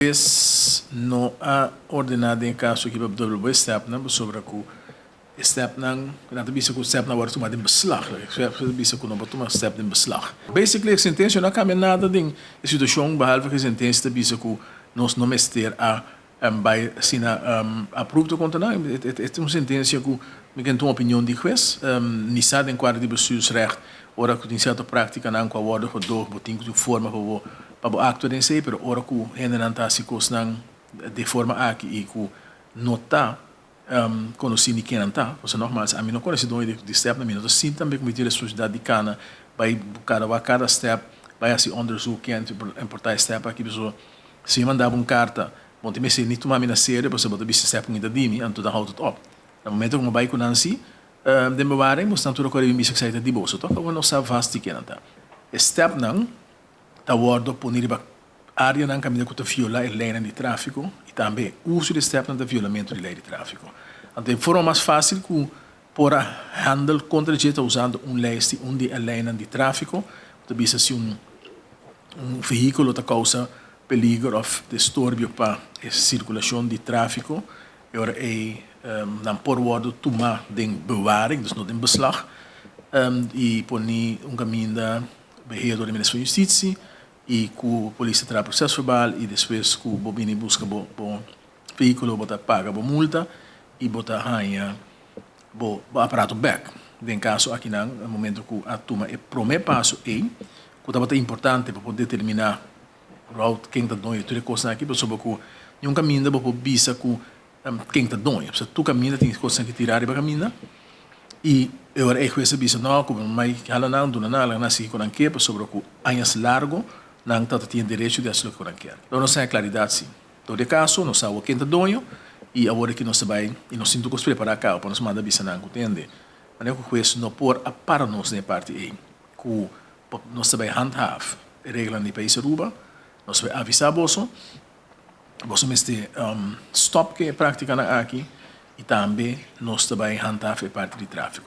Is no há ordenado em caso aqui para o stepnan sobre o stepnan, na tabisa que o stepnan agora tomado em beslag, tabisa que não pode tomar stepnan em beslag. Basically, a sentença não caminha nada de situação, behalve que a sentença tabisa que nós não mester a vai sina aprovado contra não, é uma sentença que me tem uma opinião de juiz, nem sabe em quadro de bestuursrecht, ora que tem certa prática não com a ordem para dor, tem que forma para o acto em si, pero ora que ainda não está se coisando de forma aqui e que não está conhecido quem não está, você normal, a mim não conhece de step na minha, sim também cometer a sociedade de cana, vai cada step, vai assim onderzoek quem importar step aqui pessoa, se mandava carta, bom tem se nem tomar minha série, você bota bisse step ainda dimi, anto da houdt het op. No momento que vai com Nancy, de bewaring, moest dan natuurlijk even bisse gezegd die boos, toch? We nog sabe vast die kennen daar. Step não da worden punir ba área não caminha com a viola e lei de tráfico e também uso de step de violamento de lei de tráfico. Então, forma mais fácil que por handel contra jeito usando lei de lei de tráfico, de bisa se veículo que causa peligro ou distúrbio para a circulação de tráfico, e ora não por worden tomar de bewaring, dus não de beslag, e punir caminda beheer door de minister van Justitie e com a polícia terá processo verbal e depois com o bobini busca bom veículo bota paga bom multa e bota ganha bom aparato back. Em caso aqui no momento que a toma é prome passo que é importante para poder determinar route quem está doendo tudo coisa aqui sobre que um caminho para bisa com quem está doendo. Se tu caminha tem coisa que tirar para caminhar e eu era esse bisa não como mais hala não do nada na se com anque sobre que anos largo não tanto tem direito de fazer o que quer. Então não sei a claridade sim. Todo caso não sabe quem está doendo e agora que nós vai e nós sinto que preparar cá para nós mandar bisa não entende. Mas é que isso não por a para nós na parte aí que nós vai handhaven regra de Pais Aruba, nós vai avisar você mestre stop que é prática aqui e também nós vai handhaven parte de tráfico.